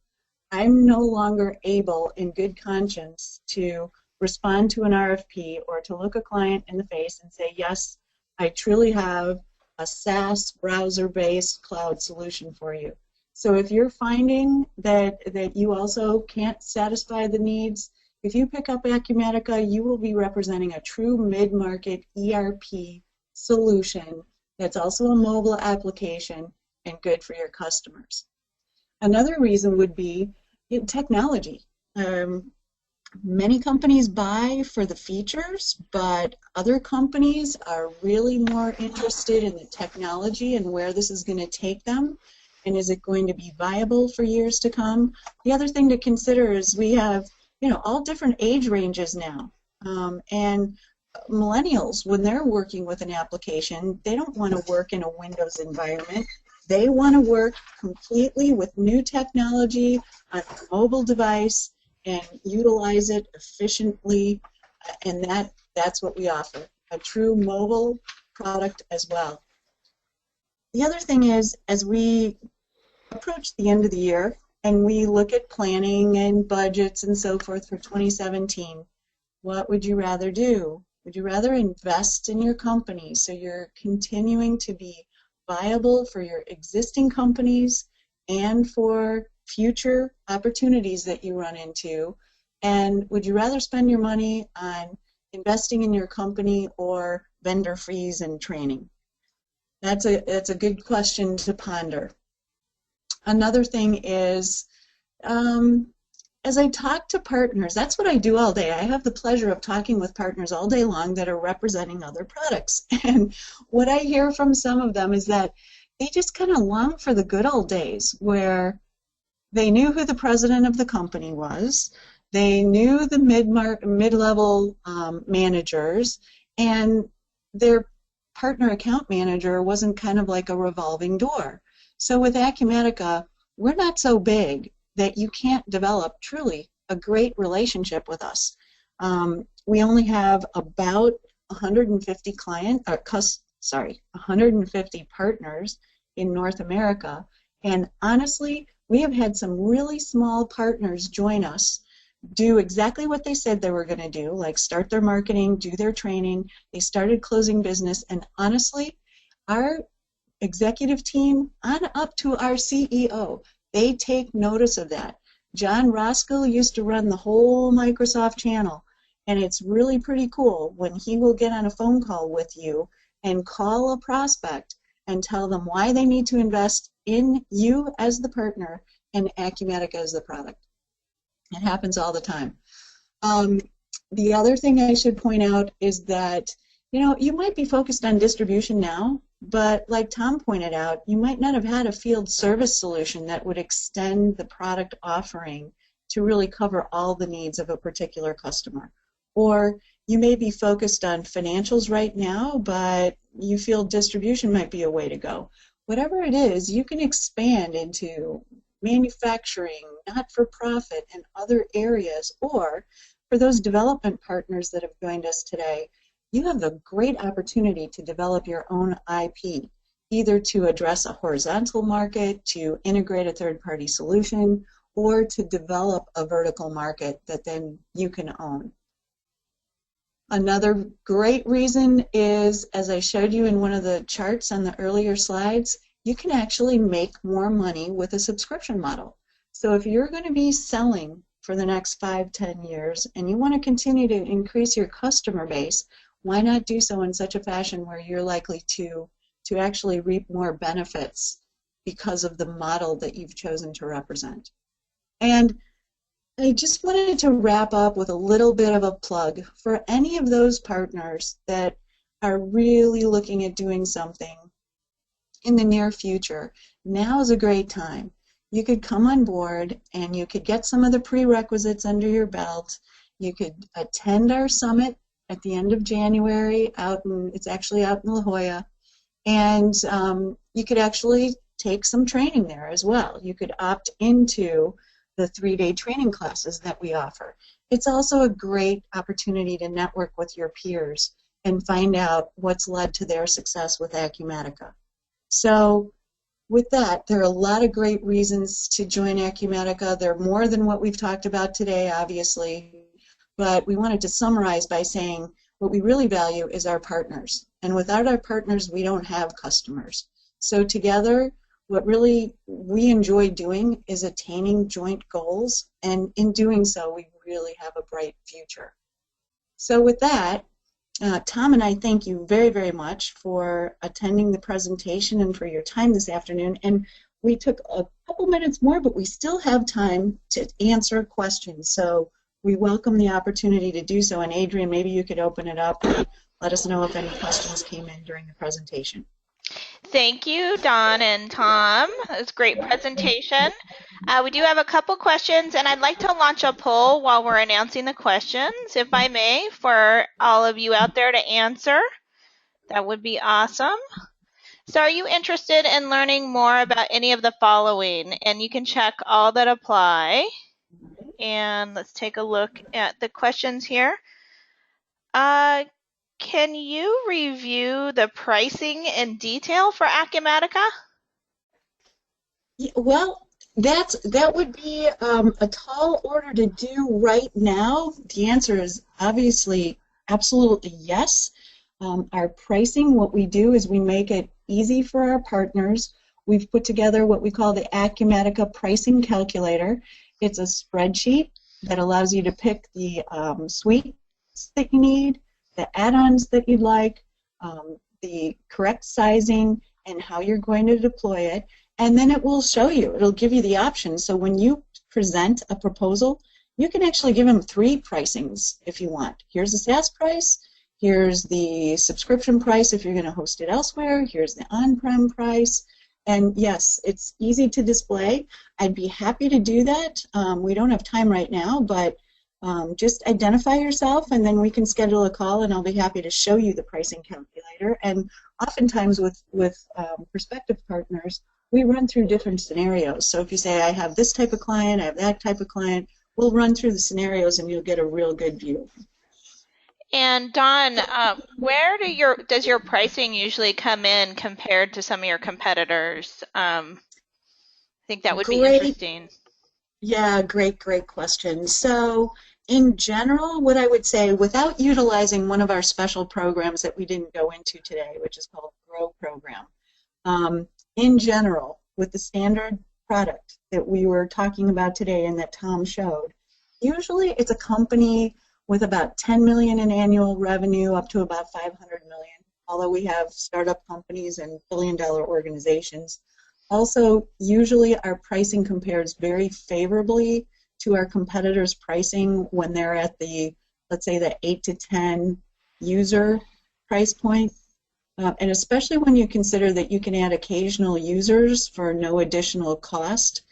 I'm no longer able in good conscience to respond to an RFP or to look a client in the face and say, yes, I truly have a SaaS browser-based cloud solution for you. So if you're finding that you also can't satisfy the needs, if you pick up Acumatica, you will be representing a true mid-market ERP solution that's also a mobile application and good for your customers. Another reason would be technology. Many companies buy for the features, but other companies are really more interested in the technology and where this is going to take them, and is it going to be viable for years to come. The other thing to consider is we have, you know, all different age ranges now, and millennials, when they're working with an application, they don't want to work in a Windows environment. They want to work completely with new technology on a mobile device and utilize it efficiently, and that's what we offer, a true mobile product as well. The other thing is, as we approach the end of the year and we look at planning and budgets and so forth for 2017, what would you rather do? Would you rather invest in your company so you're continuing to be viable for your existing companies and for future opportunities that you run into? And would you rather spend your money on investing in your company or vendor fees and training? That's a good question to ponder. Another thing is, as I talk to partners, that's what I do all day. I have the pleasure of talking with partners all day long that are representing other products. And what I hear from some of them is that they just kind of long for the good old days where they knew who the president of the company was, they knew the mid-level managers, and their partner account manager wasn't kind of like a revolving door. So with Acumatica, we're not so big that you can't develop truly a great relationship with us. We only have about 150 150 partners in North America, and honestly, we have had some really small partners join us, do exactly what they said they were going to do, like start their marketing, do their training. They started closing business, and honestly, our executive team, on up to our CEO, they take notice of that. John Roskill used to run the whole Microsoft channel, and it's really pretty cool when he will get on a phone call with you and call a prospect and tell them why they need to invest in you as the partner and Acumatica as the product. It happens all the time. The other thing I should point out is that, you know, you might be focused on distribution now, But like Tom pointed out, you might not have had a field service solution that would extend the product offering to really cover all the needs of a particular customer. Or you may be focused on financials right now, but you feel distribution might be a way to go. Whatever it is, you can expand into manufacturing, not-for-profit, and other areas. Or for those development partners that have joined us today, you have a great opportunity to develop your own IP, either to address a horizontal market, to integrate a third-party solution, or to develop a vertical market that then you can own. Another great reason is, as I showed you in one of the charts on the earlier slides, you can actually make more money with a subscription model. So if you're going to be selling for the next 5-10 years and you want to continue to increase your customer base, why not do so in such a fashion where you're likely to actually reap more benefits because of the model that you've chosen to represent? And I just wanted to wrap up with a little bit of a plug for any of those partners that are really looking at doing something in the near future. Now is a great time. You could come on board and you could get some of the prerequisites under your belt. You could attend our summit at the end of January. It's actually out in La Jolla. And you could actually take some training there as well. You could opt into the 3-day training classes that we offer. It's also a great opportunity to network with your peers and find out what's led to their success with Acumatica. So with that, there are a lot of great reasons to join Acumatica. They're more than what we've talked about today, obviously, but we wanted to summarize by saying what we really value is our partners. And without our partners, we don't have customers. So together, what really we enjoy doing is attaining joint goals, and in doing so, we really have a bright future. So with that, Tom and I thank you very, very much for attending the presentation and for your time this afternoon. And we took a couple minutes more, but we still have time to answer questions. So we welcome the opportunity to do so. And Adrian, maybe you could open it up and let us know if any questions came in during the presentation. Thank you, Don and Tom. It was a great presentation. We do have a couple questions, and I'd like to launch a poll while we're announcing the questions, if I may, for all of you out there to answer. That would be awesome. So are you interested in learning more about any of the following? And you can check all that apply. And let's take a look at the questions here. Can you review the pricing in detail for Acumatica? Yeah, well, that would be a tall order to do right now. The answer is obviously absolutely yes. Our pricing, what we do is we make it easy for our partners. We've put together what we call the Acumatica pricing calculator. It's a spreadsheet that allows you to pick the suites that you need, the add-ons that you'd like, the correct sizing, and how you're going to deploy it. And then it will show you. It'll give you the options. So when you present a proposal, you can actually give them 3 pricings if you want. Here's the SaaS price. Here's the subscription price if you're going to host it elsewhere. Here's the on-prem price. And yes, it's easy to display. I'd be happy to do that. We don't have time right now, but just identify yourself and then we can schedule a call and I'll be happy to show you the pricing calculator. And oftentimes with prospective partners, we run through different scenarios. So if you say, I have this type of client, I have that type of client, we'll run through the scenarios and you'll get a real good view. And Don, where does your pricing usually come in compared to some of your competitors? I think that would be interesting. Yeah, great question. So in general, what I would say, without utilizing one of our special programs that we didn't go into today, which is called Grow Program, in general, with the standard product that we were talking about today and that Tom showed, usually it's a company with about 10 million in annual revenue up to about 500 million, although we have startup companies and billion-dollar organizations. Also, usually our pricing compares very favorably to our competitors' pricing when they're at the, let's say, the 8 to 10 user price point. And especially when you consider that you can add occasional users for no additional cost,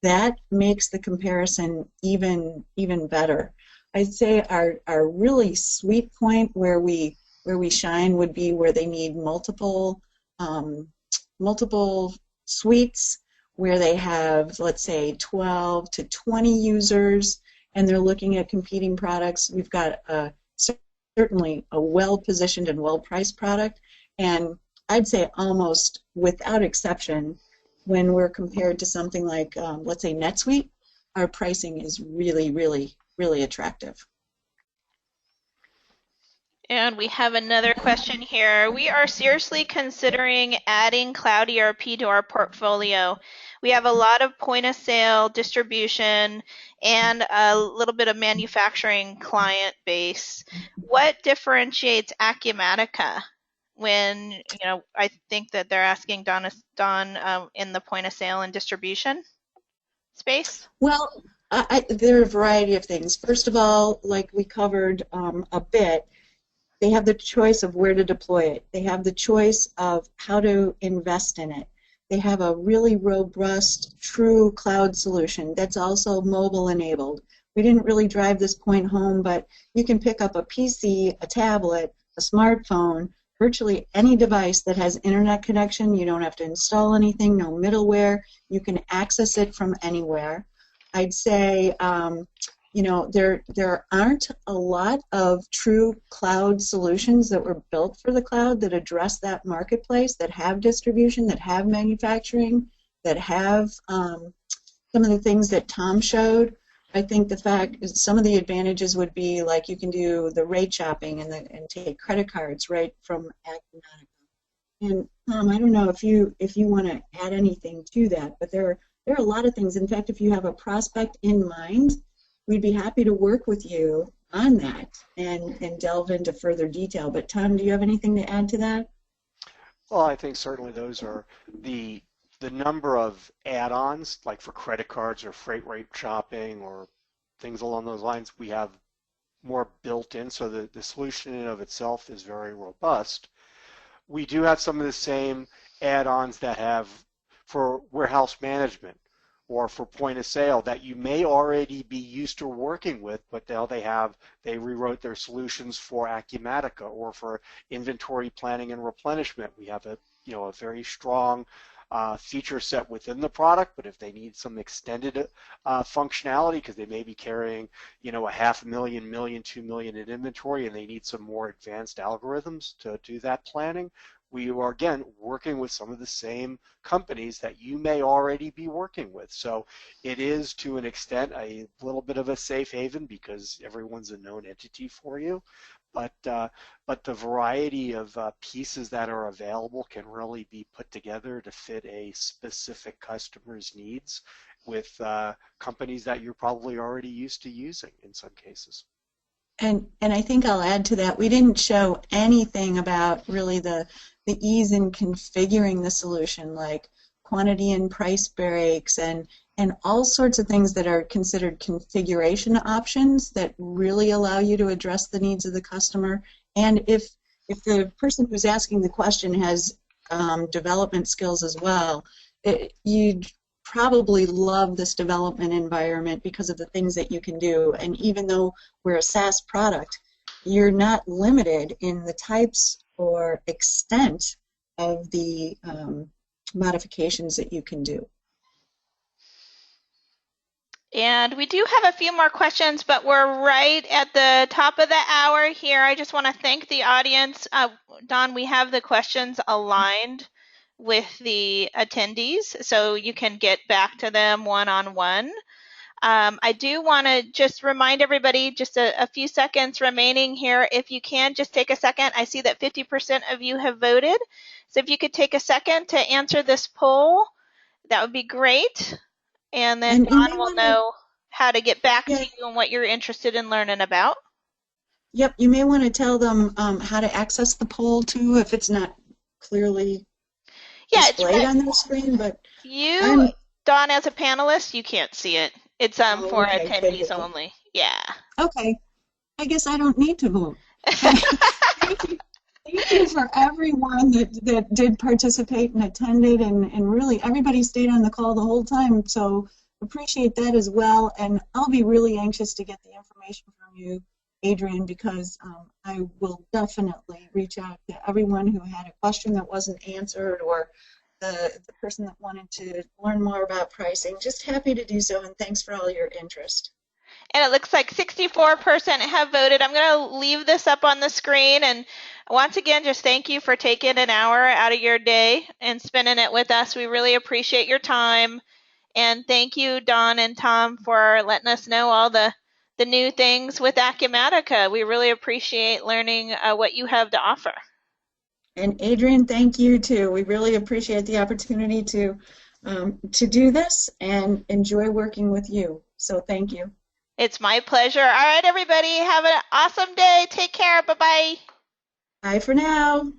that makes the comparison even better. I'd say our really sweet point where we shine would be where they need multiple suites, where they have, let's say, 12 to 20 users, and they're looking at competing products. We've got certainly a well-positioned and well-priced product, and I'd say almost without exception, when we're compared to something like, let's say, NetSuite, our pricing is really, really, really attractive. And we have another question here. We are seriously considering adding Cloud ERP to our portfolio. We have a lot of point of sale distribution and a little bit of manufacturing client base. What differentiates Acumatica when, I think that they're asking Don in the point of sale and distribution space? Well, there are a variety of things. First of all, like we covered a bit, they have the choice of where to deploy it. They have the choice of how to invest in it. They have a really robust, true cloud solution that's also mobile enabled. We didn't really drive this point home, but you can pick up a PC, a tablet, a smartphone, virtually any device that has internet connection. You don't have to install anything, no middleware. You can access it from anywhere. I'd say there aren't a lot of true cloud solutions that were built for the cloud that address that marketplace, that have distribution, that have manufacturing, that have some of the things that Tom showed. I think the fact is some of the advantages would be like you can do the rate shopping and take credit cards right from Acumatica. And Tom, I don't know if you want to add anything to that, but there are a lot of things. In fact, if you have a prospect in mind, we'd be happy to work with you on that and delve into further detail. But Tom, do you have anything to add to that? Well, I think certainly those are the number of add-ons, like for credit cards or freight rate shopping or things along those lines, we have more built in, so the solution in and of itself is very robust. We do have some of the same add-ons that have for warehouse management or for point of sale that you may already be used to working with, but now they rewrote their solutions for Acumatica, or for inventory planning and replenishment. We have a very strong feature set within the product, but if they need some extended functionality because they may be carrying, a 500,000, million, 2 million in inventory, and they need some more advanced algorithms to do that planning, we are, again, working with some of the same companies that you may already be working with. So it is, to an extent, a little bit of a safe haven because everyone's a known entity for you. But the variety of pieces that are available can really be put together to fit a specific customer's needs with companies that you're probably already used to using in some cases. And I think I'll add to that, we didn't show anything about really the ease in configuring the solution, like quantity and price breaks and all sorts of things that are considered configuration options that really allow you to address the needs of the customer. And if the person who's asking the question has development skills as well, you'd probably love this development environment because of the things that you can do. And even though we're a SaaS product, you're not limited in the types or extent of the modifications that you can do. And we do have a few more questions, but we're right at the top of the hour here. I just want to thank the audience. Don, we have the questions aligned with the attendees, so you can get back to them one-on-one. I do want to just remind everybody, just a few seconds remaining here. If you can, just take a second. I see that 50% of you have voted. So if you could take a second to answer this poll, that would be great. And then Don will know how to get back to you and what you're interested in learning about. Yep, you may want to tell them how to access the poll too, if it's not clearly displayed on the screen. But Don, as a panelist, you can't see it. It's for attendees only. Yeah. Okay. I guess I don't need to vote. Thank you. Thank you for everyone that did participate and attended, and really everybody stayed on the call the whole time. So appreciate that as well. And I'll be really anxious to get the information from you, Adrian, because I will definitely reach out to everyone who had a question that wasn't answered, or the person that wanted to learn more about pricing. Just happy to do so, and thanks for all your interest. And it looks like 64% have voted. I'm going to leave this up on the screen. And once again, just thank you for taking an hour out of your day and spending it with us. We really appreciate your time. And thank you, Don and Tom, for letting us know all the new things with Acumatica. We really appreciate learning what you have to offer. And Adrian, thank you too. We really appreciate the opportunity to do this and enjoy working with you. So thank you. It's my pleasure. All right, everybody, have an awesome day. Take care. Bye-bye. Bye for now.